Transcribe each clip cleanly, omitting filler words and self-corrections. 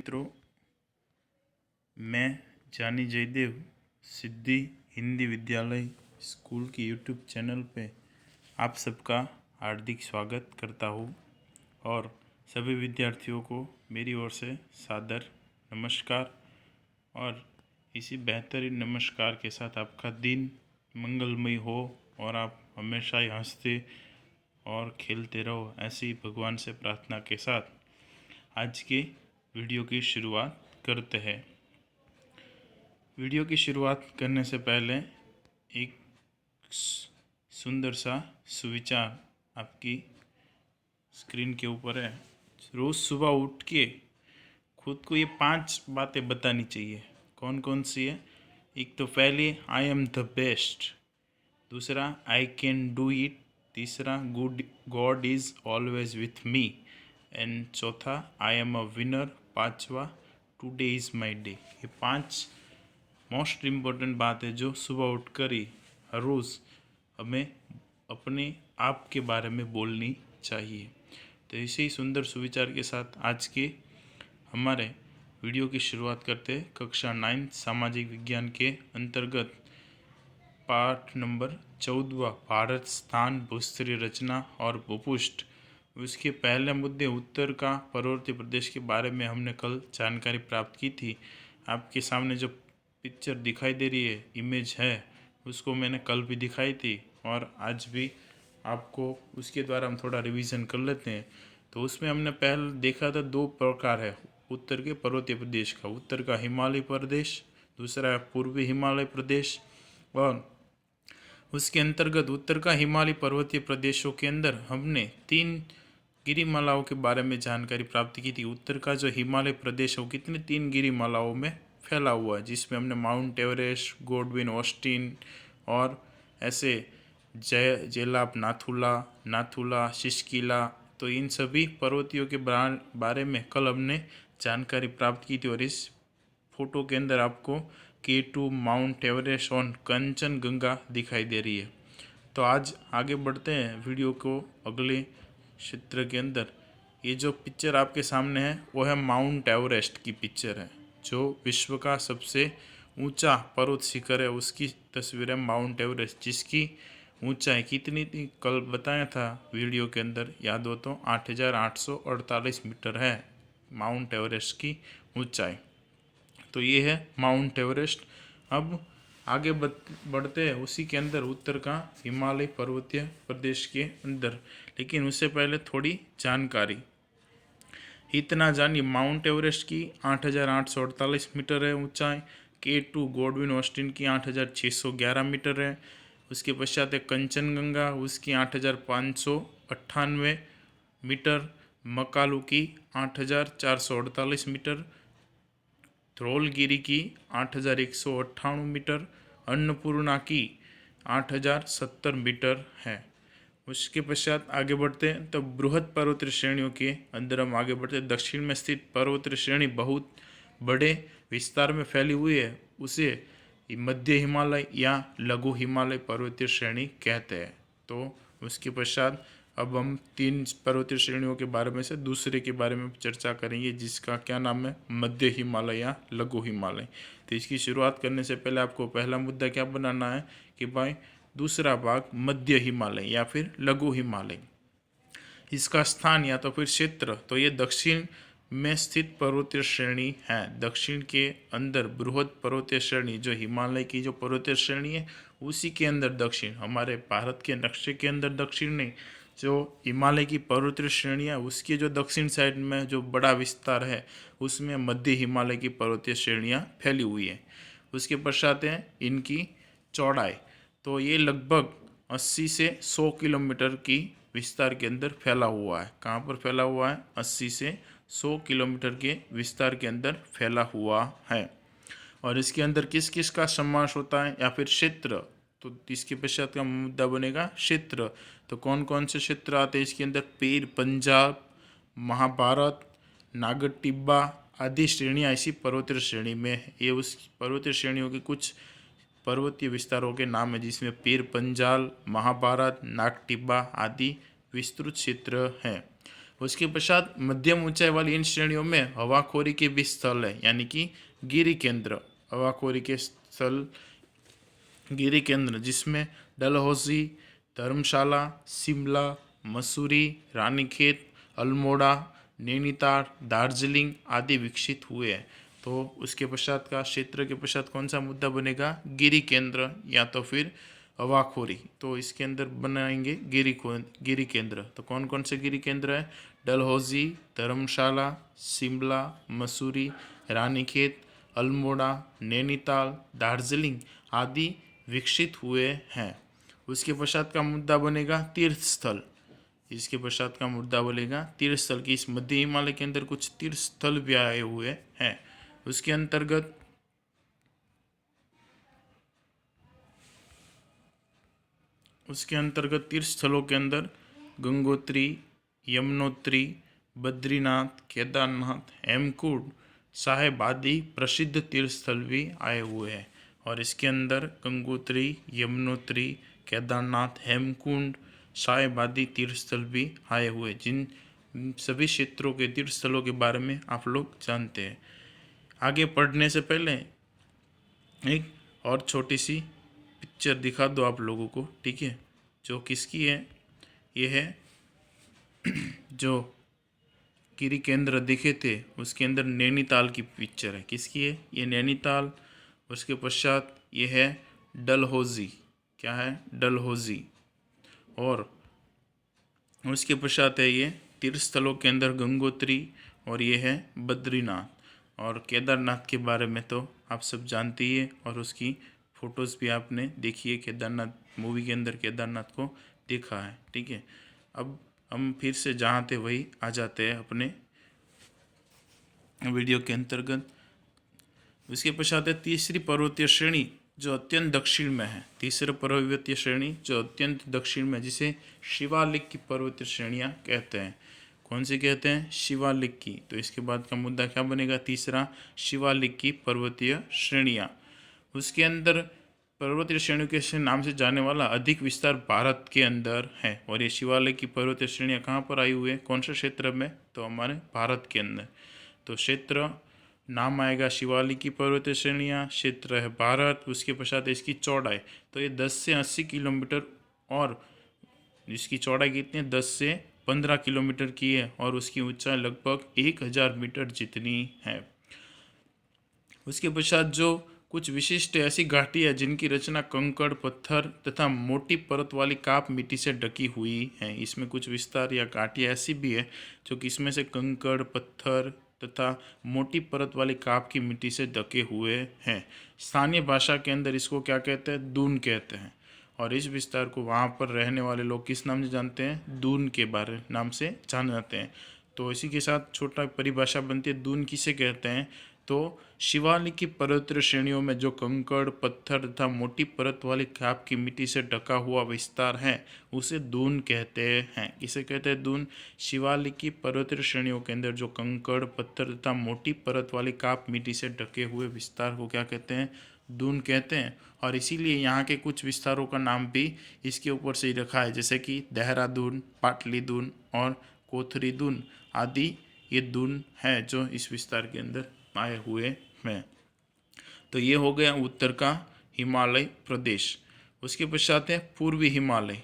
मित्रों, मैं जानी जयदेव सिद्धि हिंदी विद्यालय स्कूल की यूट्यूब चैनल पे आप सबका हार्दिक स्वागत करता हूँ और सभी विद्यार्थियों को मेरी ओर से सादर नमस्कार। और इसी बेहतरीन नमस्कार के साथ आपका दिन मंगलमय हो और आप हमेशा ही हंसते और खेलते रहो, ऐसी भगवान से प्रार्थना के साथ आज के वीडियो की शुरुआत करते हैं। वीडियो की शुरुआत करने से पहले एक सुंदर सा सुविचार आपकी स्क्रीन के ऊपर है। रोज़ सुबह उठ के खुद को ये 5 बातें बतानी चाहिए। कौन कौन सी है? एक तो पहली, आई एम द बेस्ट। दूसरा, आई कैन डू इट। तीसरा, God is always with me. And चौथा, आई एम अ विनर। पांचवा, टुडे इज़ माई डे। ये 5 मोस्ट इम्पोर्टेंट बात है जो सुबह उठकर ही हर रोज़ हमें अपने आप के बारे में बोलनी चाहिए। तो इसी सुंदर सुविचार के साथ आज के हमारे वीडियो की शुरुआत करते हैं। कक्षा 9 सामाजिक विज्ञान के अंतर्गत पाठ नंबर 14 भारत स्थान भूस्तरीय रचना और भूपृष्ठ। उसके पहले मुद्दे उत्तर का पर्वतीय प्रदेश के बारे में हमने कल जानकारी प्राप्त की थी। आपके सामने जो पिक्चर दिखाई दे रही है, इमेज है, उसको मैंने कल भी दिखाई थी और आज भी आपको उसके द्वारा हम थोड़ा रिवीजन कर लेते हैं। तो उसमें हमने पहले देखा था 2 प्रकार है उत्तर के पर्वतीय प्रदेश का। उत्तर का हिमालय प्रदेश, दूसरा है पूर्वी हिमालय प्रदेश। और उसके अंतर्गत उत्तर का हिमालय पर्वतीय प्रदेशों के अंदर हमने 3 गिरिमालाओं के बारे में जानकारी प्राप्त की थी। उत्तर का जो हिमालय प्रदेश है वो कितने 3 गिरिमालाओं में फैला हुआ है, जिसमें हमने माउंट एवरेस्ट, गोडविन ऑस्टिन और ऐसे जेलाप नाथुला, शिशकिला। तो इन सभी पर्वतियों के बारे में कल हमने जानकारी प्राप्त की थी। और इस फोटो के अंदर आपको K2, माउंट एवरेस्ट और कंचनजंगा दिखाई दे रही है। तो आज आगे बढ़ते हैं वीडियो को अगले क्षेत्र के अंदर। ये जो पिक्चर आपके सामने है वो है माउंट एवरेस्ट की पिक्चर है, जो विश्व का सबसे ऊंचा पर्वत शिखर है उसकी तस्वीर है माउंट एवरेस्ट, जिसकी ऊंचाई कितनी थी कल बताया था वीडियो के अंदर, याद हो तो 8,848 मीटर है माउंट एवरेस्ट की ऊंचाई। तो ये है माउंट एवरेस्ट। अब आगे बढ़ते हैं उसी के अंदर उत्तर का हिमालय पर्वतीय प्रदेश के अंदर। लेकिन उससे पहले थोड़ी जानकारी। इतना जानिए, माउंट एवरेस्ट की 8,848 मीटर है ऊंचाई। K2 गोडविन ऑस्टिन की 8,611 मीटर है। उसके पश्चात है कंचनजंगा, उसकी 8,598 मीटर। मकालू की 8,448 मीटर। धौलगिरी की 8,198 मीटर। अन्नपूर्णा की 8,070 मीटर है। उसके पश्चात आगे बढ़ते हैं तो बृहद पर्वतीय श्रेणियों के अंदर हम आगे बढ़ते हैं। दक्षिण में स्थित पर्वतीय श्रेणी बहुत बड़े विस्तार में फैली हुई है, उसे मध्य हिमालय या लघु हिमालय पर्वतीय श्रेणी कहते हैं। तो उसके पश्चात अब हम 3 पर्वतीय श्रेणियों के बारे में से दूसरे के बारे में चर्चा करेंगे, जिसका क्या नाम है, मध्य हिमालय या लघु हिमालय। तो इसकी शुरुआत करने से पहले आपको पहला मुद्दा क्या बनाना है कि भाई दूसरा भाग मध्य हिमालय या फिर लघु हिमालय, इसका स्थान या तो फिर क्षेत्र। तो ये दक्षिण में स्थित पर्वतीय श्रेणी है। दक्षिण के अंदर बृहद पर्वतीय श्रेणी, जो हिमालय की जो पर्वतीय श्रेणी है उसी के अंदर दक्षिण, हमारे भारत के नक्शे के अंदर दक्षिण नहीं, जो हिमालय की पर्वतीय श्रेणी है उसके जो दक्षिण साइड में जो बड़ा विस्तार है उसमें मध्य हिमालय की पर्वतीय श्रेणियाँ फैली हुई है। उसके पश्चात है इनकी चौड़ाई। तो ये लगभग 80 से 100 किलोमीटर की विस्तार के अंदर फैला हुआ है। कहाँ पर फैला हुआ है? 80 से 100 किलोमीटर के विस्तार के अंदर फैला हुआ है। और इसके अंदर किस किस का समावेश होता है या फिर क्षेत्र? तो इसके पश्चात का मुद्दा बनेगा क्षेत्र। तो कौन कौन से क्षेत्र आते हैं इसके अंदर? पीर पंजाब, महाभारत, नागर टिब्बा आदि श्रेणियाँ इसी पर्वतीय श्रेणी में है। ये उस पर्वतीय श्रेणियों के कुछ पर्वतीय विस्तारों के नाम है, जिसमें पीर पंजाल, महाभारत, नाग टिब्बा आदि विस्तृत क्षेत्र हैं। उसके पश्चात मध्यम ऊंचाई वाली इन श्रेणियों में हवाखोरी के भी स्थल है, यानी कि गिरी केंद्र, हवाखोरी के स्थल गिरी केंद्र, जिसमें डलहौजी, धर्मशाला, शिमला, मसूरी, रानीखेत, अल्मोड़ा, नैनीताल, दार्जिलिंग आदि विकसित हुए हैं। तो उसके पश्चात का क्षेत्र के पश्चात कौन सा मुद्दा बनेगा? गिरी केंद्र या तो फिर हवाखोरी। तो इसके अंदर बनाएंगे गिरी केंद्र। तो कौन कौन से गिरी केंद्र है? डलहौजी, धर्मशाला, शिमला, मसूरी, रानीखेत, अल्मोड़ा, नैनीताल, दार्जिलिंग आदि विकसित हुए हैं। उसके पश्चात का मुद्दा बनेगा तीर्थ स्थल। इसके पश्चात का मुद्दा बोलेगा तीर्थ स्थल की इस मध्य हिमालय के अंदर कुछ तीर्थ स्थल भी आए हुए हैं। उसके अंतर्गत तीर्थ स्थलों के अंदर गंगोत्री, यमुनोत्री, बद्रीनाथ, केदारनाथ, हेमकूट साहेब आदि प्रसिद्ध तीर्थ स्थल भी आए हुए हैं। और इसके अंदर गंगोत्री, यमुनोत्री, केदारनाथ, हेमकुंड साहेब आदि तीर्थ स्थल भी आए हुए, जिन सभी क्षेत्रों के तीर्थ स्थलों के बारे में आप लोग जानते हैं। आगे पढ़ने से पहले एक और छोटी सी पिक्चर दिखा दो आप लोगों को, ठीक है? जो किसकी है? ये है जो गिरी केंद्र दिखे थे उसके अंदर नैनीताल की पिक्चर है। किसकी है? ये नैनीताल। उसके पश्चात ये है डलहौजी। क्या है? डलहौजी। और उसके पश्चात है ये तीर्थ स्थलों के अंदर गंगोत्री, और ये है बद्रीनाथ। और केदारनाथ के बारे में तो आप सब जानते ही है, और उसकी फ़ोटोज़ भी आपने देखी है। केदारनाथ मूवी के अंदर केदारनाथ को देखा है, ठीक है? अब हम फिर से जहाँ थे वही आ जाते हैं अपने वीडियो के अंतर्गत। उसके पश्चात है तीसरी पर्वतीय श्रेणी जो अत्यंत दक्षिण में है। तीसरी पर्वतीय श्रेणी जो अत्यंत दक्षिण में, जिसे शिवालिक की पर्वतीय श्रेणियाँ कहते हैं। कौन सी कहते हैं? शिवालिक की। तो इसके बाद का मुद्दा क्या बनेगा? तीसरा, शिवालिक की पर्वतीय श्रेणियाँ। उसके अंदर पर्वतीय श्रेणियों के नाम से जाने वाला अधिक विस्तार भारत के अंदर है। और ये शिवालिक की पर्वतीय श्रेणियाँ कहाँ पर आई हुई है? कौन से क्षेत्र में? तो हमारे भारत के अंदर। तो क्षेत्र नाम आएगा शिवालिक की पर्वतीय श्रेणियाँ, क्षेत्र है भारत। उसके पश्चात इसकी चौड़ाई, तो ये 10 से 80 किलोमीटर, और इसकी चौड़ाई कितनी है? 10 से 15 किलोमीटर की है, और उसकी ऊंचाई लगभग 1000 मीटर जितनी है। उसके पश्चात जो कुछ विशिष्ट ऐसी घाटियाँ जिनकी रचना कंकड़, पत्थर तथा मोटी परत वाली काप मिट्टी से ढकी हुई है। इसमें कुछ विस्तार या घाटियाँ ऐसी भी है जो कि इसमें से कंकड़, पत्थर तथा मोटी परत वाली काप की मिट्टी से ढके हुए हैं। स्थानीय भाषा के अंदर इसको क्या कहते हैं? दून कहते हैं। और इस विस्तार को वहाँ पर रहने वाले लोग किस नाम से जानते हैं? दून के बारे नाम से जाने जाते हैं। तो इसी के साथ छोटा परिभाषा बनती है, दून किसे कहते हैं? तो शिवालिक की पर्वतीय श्रेणियों में जो कंकड़, पत्थर तथा मोटी परत वाली खाप की मिट्टी से ढका हुआ विस्तार है उसे दून कहते हैं। किसे कहते हैं? दून। शिवालिक की पर्वतीय श्रेणियों के अंदर जो कंकड़, पत्थर तथा मोटी परत वाली काप मिट्टी से ढके हुए विस्तार को क्या कहते हैं? दून कहते हैं। और इसीलिए यहाँ के कुछ विस्तारों का नाम भी इसके ऊपर से ही रखा है, जैसे कि देहरादून, पाटली दून और कोथरी दून आदि। ये दून है जो इस विस्तार के अंदर आए हुए हैं। तो ये हो गया उत्तर का हिमालय प्रदेश। उसके पश्चात है पूर्वी हिमालय।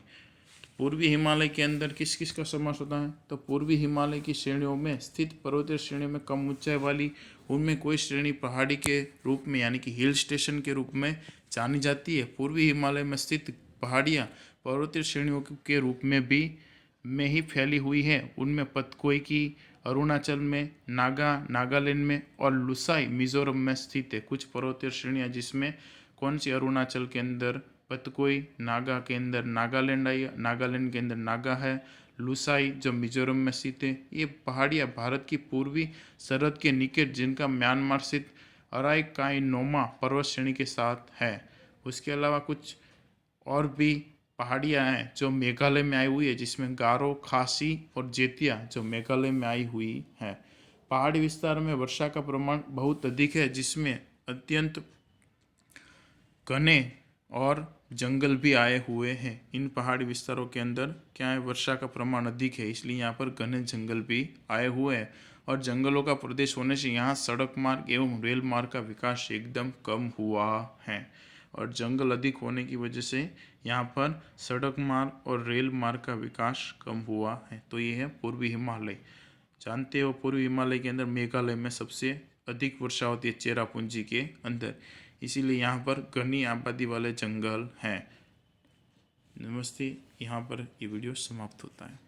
पूर्वी हिमालय के अंदर किस किस का समावेश होता है? तो पूर्वी हिमालय की श्रेणियों में स्थित पर्वतीय श्रेणी में कम ऊंचाई वाली, उनमें कोई श्रेणी पहाड़ी के रूप में यानी कि हिल स्टेशन के रूप में जानी जाती है। पूर्वी हिमालय में स्थित पहाड़ियाँ पर्वतीय श्रेणियों के रूप में ही फैली हुई है। उनमें पतकोई की अरुणाचल में, नागालैंड में और लुसाई मिजोरम में स्थित है। कुछ पर्वतीय श्रेणियाँ जिसमें कौन सी? अरुणाचल के अंदर पतकोई, नागा के अंदर नागालैंड आई, नागालैंड के अंदर नागा है, लुसाई जो मिजोरम में स्थित है। ये पहाड़ियाँ भारत की पूर्वी सरहद के निकट, जिनका म्यांमार स्थित अराइकाइनोमा पर्वत श्रेणी के साथ है। उसके अलावा कुछ और भी पहाड़ियाँ हैं जो मेघालय में आई हुई है, जिसमें गारो, खासी और जेतिया जो मेघालय में आई हुई है। पहाड़ी विस्तार में वर्षा का प्रमाण बहुत अधिक है, जिसमें अत्यंत घने और जंगल भी आए हुए हैं। इन पहाड़ी विस्तारों के अंदर क्या है, वर्षा का प्रमाण अधिक है, इसलिए यहाँ पर घने जंगल भी आए हुए हैं। और जंगलों का प्रदेश होने से यहाँ सड़क मार्ग एवं रेल मार्ग का विकास एकदम कम हुआ है। और जंगल अधिक होने की वजह से यहाँ पर सड़क मार्ग और रेल मार्ग का विकास कम हुआ है। तो ये है पूर्वी हिमालय। जानते हो पूर्वी हिमालय के अंदर मेघालय में सबसे अधिक वर्षा होती है चेरापूंजी के अंदर, इसीलिए यहाँ पर घनी आबादी वाले जंगल हैं। नमस्ते, यहाँ पर ये वीडियो समाप्त होता है।